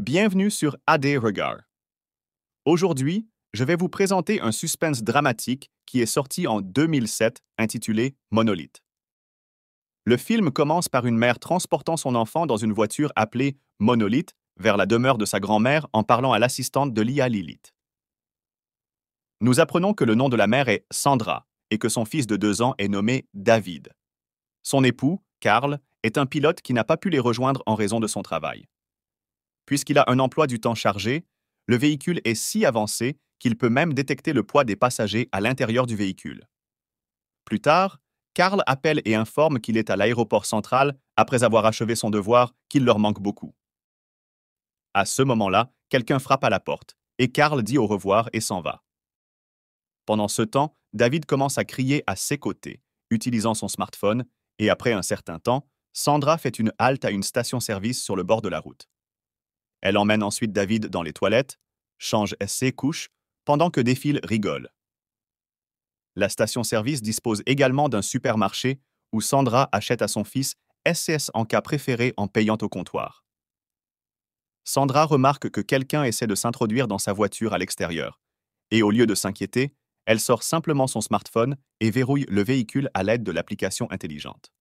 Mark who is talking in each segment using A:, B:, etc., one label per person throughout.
A: Bienvenue sur AD Regard. Aujourd'hui, je vais vous présenter un suspense dramatique qui est sorti en 2007 intitulé Monolith. Le film commence par une mère transportant son enfant dans une voiture appelée Monolith vers la demeure de sa grand-mère en parlant à l'assistante de l'IA Lilith. Nous apprenons que le nom de la mère est Sandra et que son fils de 2 ans est nommé David. Son époux, Carl, est un pilote qui n'a pas pu les rejoindre en raison de son travail. Puisqu'il a un emploi du temps chargé, le véhicule est si avancé qu'il peut même détecter le poids des passagers à l'intérieur du véhicule. Plus tard, Carl appelle et informe qu'il est à l'aéroport central après avoir achevé son devoir, qu'il leur manque beaucoup. À ce moment-là, quelqu'un frappe à la porte et Carl dit au revoir et s'en va. Pendant ce temps, David commence à crier à ses côtés, utilisant son smartphone, et après un certain temps, Sandra fait une halte à une station-service sur le bord de la route. Elle emmène ensuite David dans les toilettes, change ses couches, pendant que Défile rigole. La station-service dispose également d'un supermarché où Sandra achète à son fils SCS en cas préféré en payant au comptoir. Sandra remarque que quelqu'un essaie de s'introduire dans sa voiture à l'extérieur, et au lieu de s'inquiéter, elle sort simplement son smartphone et verrouille le véhicule à l'aide de l'application intelligente.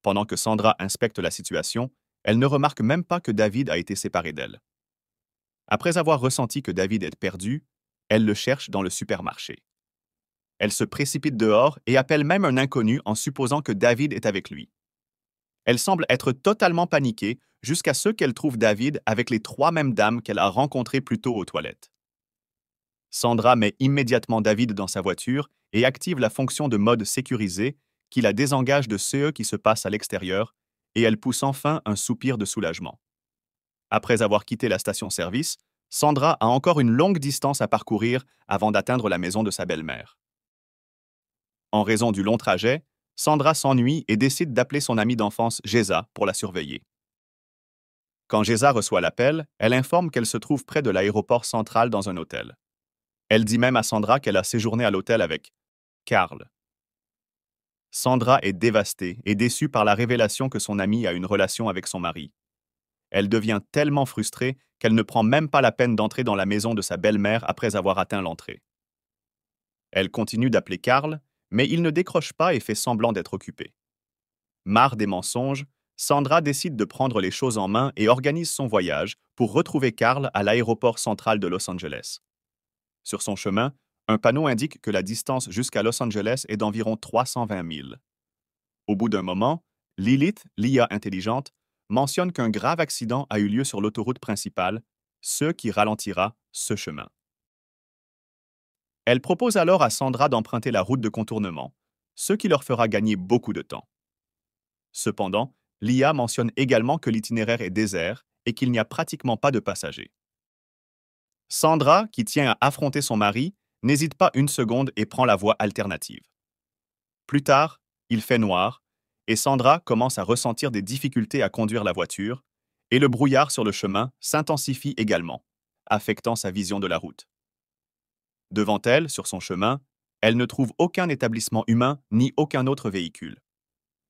A: Pendant que Sandra inspecte la situation, elle ne remarque même pas que David a été séparé d'elle. Après avoir ressenti que David est perdu, elle le cherche dans le supermarché. Elle se précipite dehors et appelle même un inconnu en supposant que David est avec lui. Elle semble être totalement paniquée jusqu'à ce qu'elle trouve David avec les 3 mêmes dames qu'elle a rencontrées plus tôt aux toilettes. Sandra met immédiatement David dans sa voiture et active la fonction de mode sécurisé qui la désengage de ce qui se passe à l'extérieur, et elle pousse enfin un soupir de soulagement. Après avoir quitté la station-service, Sandra a encore une longue distance à parcourir avant d'atteindre la maison de sa belle-mère. En raison du long trajet, Sandra s'ennuie et décide d'appeler son amie d'enfance Géza pour la surveiller. Quand Géza reçoit l'appel, elle informe qu'elle se trouve près de l'aéroport central dans un hôtel. Elle dit même à Sandra qu'elle a séjourné à l'hôtel avec Carl. Sandra est dévastée et déçue par la révélation que son amie a une relation avec son mari. Elle devient tellement frustrée qu'elle ne prend même pas la peine d'entrer dans la maison de sa belle-mère après avoir atteint l'entrée. Elle continue d'appeler Carl, mais il ne décroche pas et fait semblant d'être occupé. Marre des mensonges, Sandra décide de prendre les choses en main et organise son voyage pour retrouver Carl à l'aéroport central de Los Angeles. Sur son chemin, un panneau indique que la distance jusqu'à Los Angeles est d'environ 320 000. Au bout d'un moment, Lilith, l'IA intelligente, mentionne qu'un grave accident a eu lieu sur l'autoroute principale, ce qui ralentira ce chemin. Elle propose alors à Sandra d'emprunter la route de contournement, ce qui leur fera gagner beaucoup de temps. Cependant, l'IA mentionne également que l'itinéraire est désert et qu'il n'y a pratiquement pas de passagers. Sandra, qui tient à affronter son mari, n'hésite pas une seconde et prend la voie alternative. Plus tard, il fait noir, et Sandra commence à ressentir des difficultés à conduire la voiture, et le brouillard sur le chemin s'intensifie également, affectant sa vision de la route. Devant elle, sur son chemin, elle ne trouve aucun établissement humain ni aucun autre véhicule.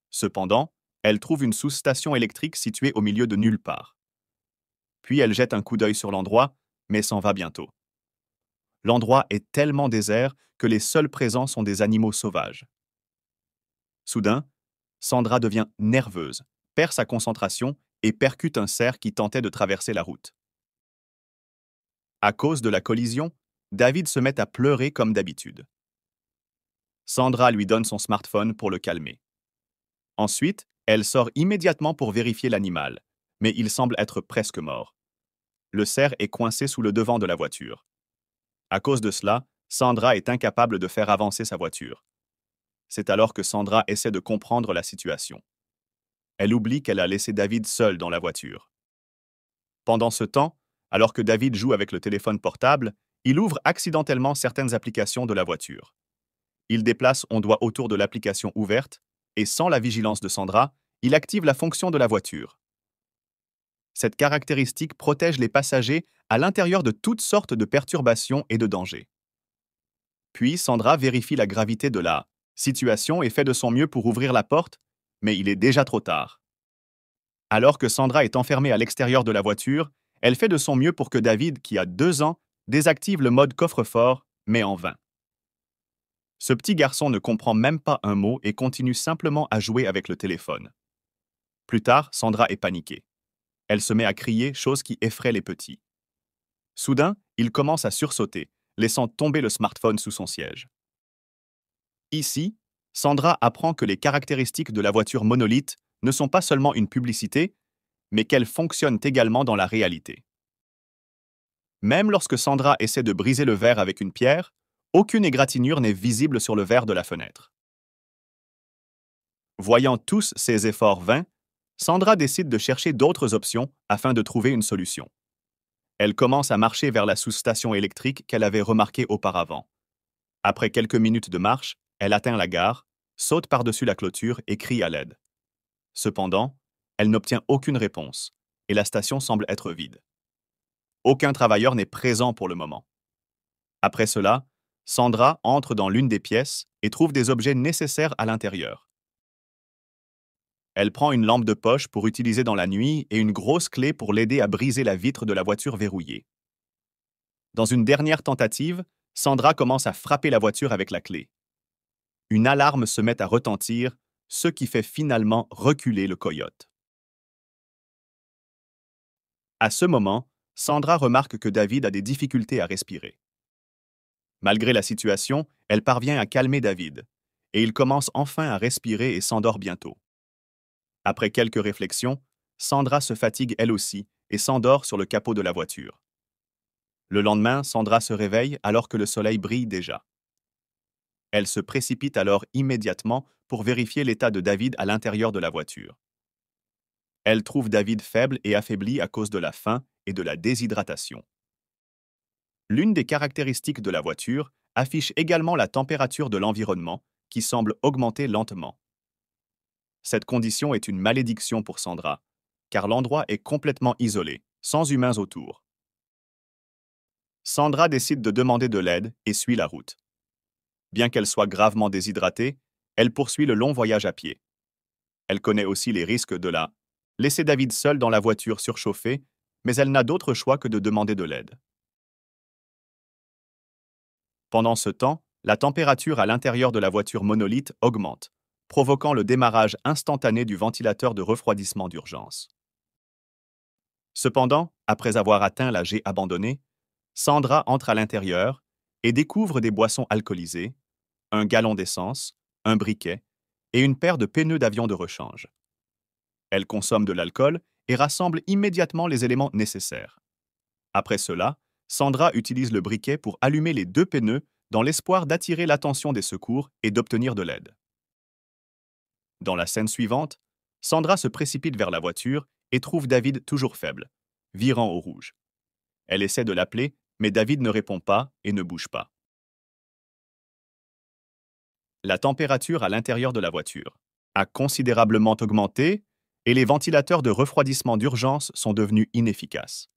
A: Cependant, elle trouve une sous-station électrique située au milieu de nulle part. Puis elle jette un coup d'œil sur l'endroit, mais s'en va bientôt. L'endroit est tellement désert que les seuls présents sont des animaux sauvages. Soudain, Sandra devient nerveuse, perd sa concentration et percute un cerf qui tentait de traverser la route. À cause de la collision, David se met à pleurer comme d'habitude. Sandra lui donne son smartphone pour le calmer. Ensuite, elle sort immédiatement pour vérifier l'animal, mais il semble être presque mort. Le cerf est coincé sous le devant de la voiture. À cause de cela, Sandra est incapable de faire avancer sa voiture. C'est alors que Sandra essaie de comprendre la situation. Elle oublie qu'elle a laissé David seul dans la voiture. Pendant ce temps, alors que David joue avec le téléphone portable, il ouvre accidentellement certaines applications de la voiture. Il déplace son doigt autour de l'application ouverte et, sans la vigilance de Sandra, il active la fonction de la voiture. Cette caractéristique protège les passagers à l'intérieur de toutes sortes de perturbations et de dangers. Puis Sandra vérifie la gravité de la situation et fait de son mieux pour ouvrir la porte, mais il est déjà trop tard. Alors que Sandra est enfermée à l'extérieur de la voiture, Elle fait de son mieux pour que David, qui a 2 ans, désactive le mode coffre-fort, mais en vain. Ce petit garçon ne comprend même pas un mot et continue simplement à jouer avec le téléphone. Plus tard, Sandra est paniquée. Elle se met à crier, chose qui effraie les petits. Soudain, il commence à sursauter, laissant tomber le smartphone sous son siège. Ici, Sandra apprend que les caractéristiques de la voiture monolithe ne sont pas seulement une publicité, mais qu'elles fonctionnent également dans la réalité. Même lorsque Sandra essaie de briser le verre avec une pierre, aucune égratignure n'est visible sur le verre de la fenêtre. Voyant tous ses efforts vains, Sandra décide de chercher d'autres options afin de trouver une solution. Elle commence à marcher vers la sous-station électrique qu'elle avait remarquée auparavant. Après quelques minutes de marche, elle atteint la gare, saute par-dessus la clôture et crie à l'aide. Cependant, elle n'obtient aucune réponse, et la station semble être vide. Aucun travailleur n'est présent pour le moment. Après cela, Sandra entre dans l'une des pièces et trouve des objets nécessaires à l'intérieur. Elle prend une lampe de poche pour utiliser dans la nuit et une grosse clé pour l'aider à briser la vitre de la voiture verrouillée. Dans une dernière tentative, Sandra commence à frapper la voiture avec la clé. Une alarme se met à retentir, ce qui fait finalement reculer le coyote. À ce moment, Sandra remarque que David a des difficultés à respirer. Malgré la situation, elle parvient à calmer David, et il commence enfin à respirer et s'endort bientôt. Après quelques réflexions, Sandra se fatigue elle aussi et s'endort sur le capot de la voiture. Le lendemain, Sandra se réveille alors que le soleil brille déjà. Elle se précipite alors immédiatement pour vérifier l'état de David à l'intérieur de la voiture. Elle trouve David faible et affaibli à cause de la faim et de la déshydratation. L'une des caractéristiques de la voiture affiche également la température de l'environnement qui semble augmenter lentement. Cette condition est une malédiction pour Sandra, car l'endroit est complètement isolé, sans humains autour. Sandra décide de demander de l'aide et suit la route. Bien qu'elle soit gravement déshydratée, elle poursuit le long voyage à pied. Elle connaît aussi les risques de laisser David seul dans la voiture surchauffée, mais elle n'a d'autre choix que de demander de l'aide. Pendant ce temps, la température à l'intérieur de la voiture monolithe augmente, provoquant le démarrage instantané du ventilateur de refroidissement d'urgence. Cependant, après avoir atteint la G abandonnée, Sandra entre à l'intérieur et découvre des boissons alcoolisées, un gallon d'essence, un briquet et une paire de pneus d'avion de rechange. Elle consomme de l'alcool et rassemble immédiatement les éléments nécessaires. Après cela, Sandra utilise le briquet pour allumer les 2 pneus dans l'espoir d'attirer l'attention des secours et d'obtenir de l'aide. Dans la scène suivante, Sandra se précipite vers la voiture et trouve David toujours faible, virant au rouge. Elle essaie de l'appeler, mais David ne répond pas et ne bouge pas. La température à l'intérieur de la voiture a considérablement augmenté et les ventilateurs de refroidissement d'urgence sont devenus inefficaces.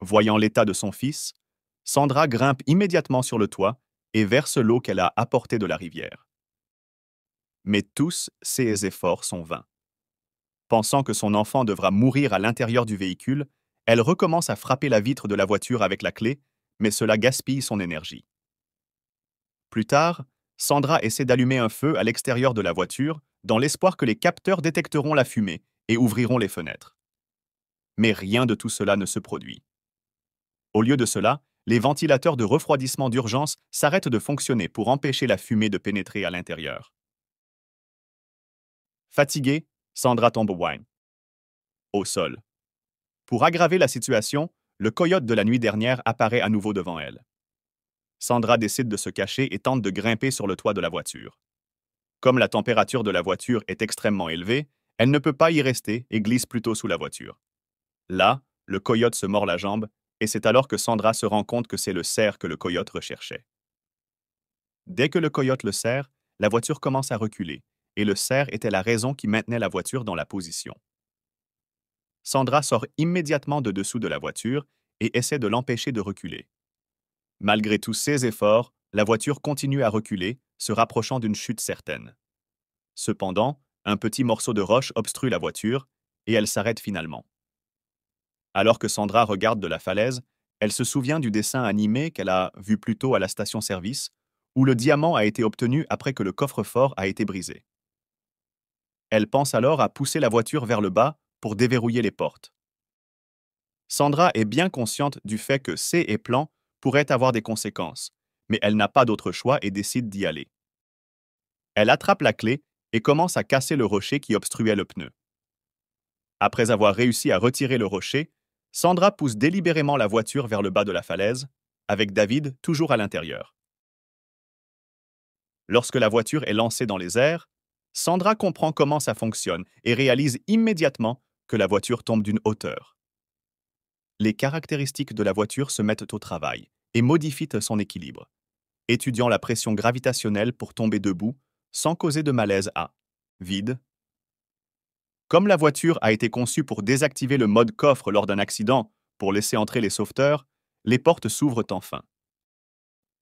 A: Voyant l'état de son fils, Sandra grimpe immédiatement sur le toit et verse l'eau qu'elle a apportée de la rivière. Mais tous ses efforts sont vains. Pensant que son enfant devra mourir à l'intérieur du véhicule, elle recommence à frapper la vitre de la voiture avec la clé, mais cela gaspille son énergie. Plus tard, Sandra essaie d'allumer un feu à l'extérieur de la voiture dans l'espoir que les capteurs détecteront la fumée et ouvriront les fenêtres. Mais rien de tout cela ne se produit. Au lieu de cela, les ventilateurs de refroidissement d'urgence s'arrêtent de fonctionner pour empêcher la fumée de pénétrer à l'intérieur. Fatiguée, Sandra tombe au sol. Pour aggraver la situation, le coyote de la nuit dernière apparaît à nouveau devant elle. Sandra décide de se cacher et tente de grimper sur le toit de la voiture. Comme la température de la voiture est extrêmement élevée, elle ne peut pas y rester et glisse plutôt sous la voiture. Là, le coyote se mord la jambe et c'est alors que Sandra se rend compte que c'est le cerf que le coyote recherchait. Dès que le coyote le serre, la voiture commence à reculer et le cerf était la raison qui maintenait la voiture dans la position. Sandra sort immédiatement de dessous de la voiture et essaie de l'empêcher de reculer. Malgré tous ses efforts, la voiture continue à reculer, se rapprochant d'une chute certaine. Cependant, un petit morceau de roche obstrue la voiture et elle s'arrête finalement. Alors que Sandra regarde de la falaise, elle se souvient du dessin animé qu'elle a vu plus tôt à la station-service, où le diamant a été obtenu après que le coffre-fort a été brisé. Elle pense alors à pousser la voiture vers le bas pour déverrouiller les portes. Sandra est bien consciente du fait que ces plans pourraient avoir des conséquences, mais elle n'a pas d'autre choix et décide d'y aller. Elle attrape la clé et commence à casser le rocher qui obstruait le pneu. Après avoir réussi à retirer le rocher, Sandra pousse délibérément la voiture vers le bas de la falaise, avec David toujours à l'intérieur. Lorsque la voiture est lancée dans les airs, Sandra comprend comment ça fonctionne et réalise immédiatement que la voiture tombe d'une hauteur. Les caractéristiques de la voiture se mettent au travail et modifient son équilibre, étudiant la pression gravitationnelle pour tomber debout sans causer de malaise à vide. Comme la voiture a été conçue pour désactiver le mode coffre lors d'un accident pour laisser entrer les sauveteurs, les portes s'ouvrent enfin.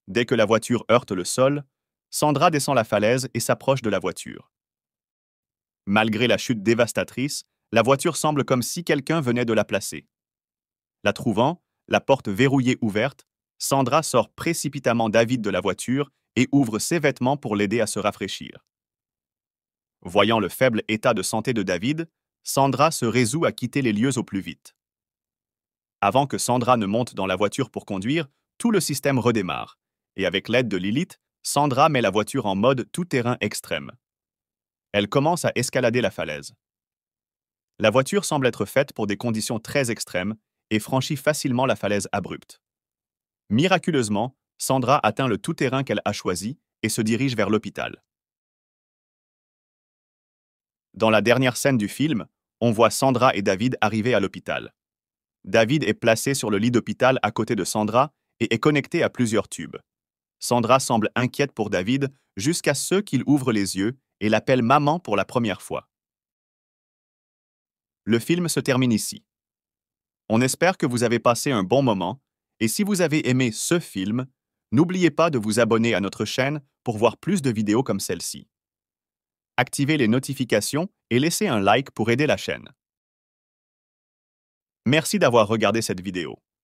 A: Dès que la voiture heurte le sol, Sandra descend la falaise et s'approche de la voiture. Malgré la chute dévastatrice, la voiture semble comme si quelqu'un venait de la placer. La trouvant, la porte verrouillée ouverte, Sandra sort précipitamment David de la voiture et ouvre ses vêtements pour l'aider à se rafraîchir. Voyant le faible état de santé de David, Sandra se résout à quitter les lieux au plus vite. Avant que Sandra ne monte dans la voiture pour conduire, tout le système redémarre, et avec l'aide de Lilith, Sandra met la voiture en mode tout-terrain extrême. Elle commence à escalader la falaise. La voiture semble être faite pour des conditions très extrêmes et franchit facilement la falaise abrupte. Miraculeusement, Sandra atteint le tout-terrain qu'elle a choisi et se dirige vers l'hôpital. Dans la dernière scène du film, on voit Sandra et David arriver à l'hôpital. David est placé sur le lit d'hôpital à côté de Sandra et est connecté à plusieurs tubes. Sandra semble inquiète pour David jusqu'à ce qu'il ouvre les yeux et l'appelle maman pour la première fois. Le film se termine ici. On espère que vous avez passé un bon moment et si vous avez aimé ce film, n'oubliez pas de vous abonner à notre chaîne pour voir plus de vidéos comme celle-ci. Activez les notifications et laissez un like pour aider la chaîne. Merci d'avoir regardé cette vidéo.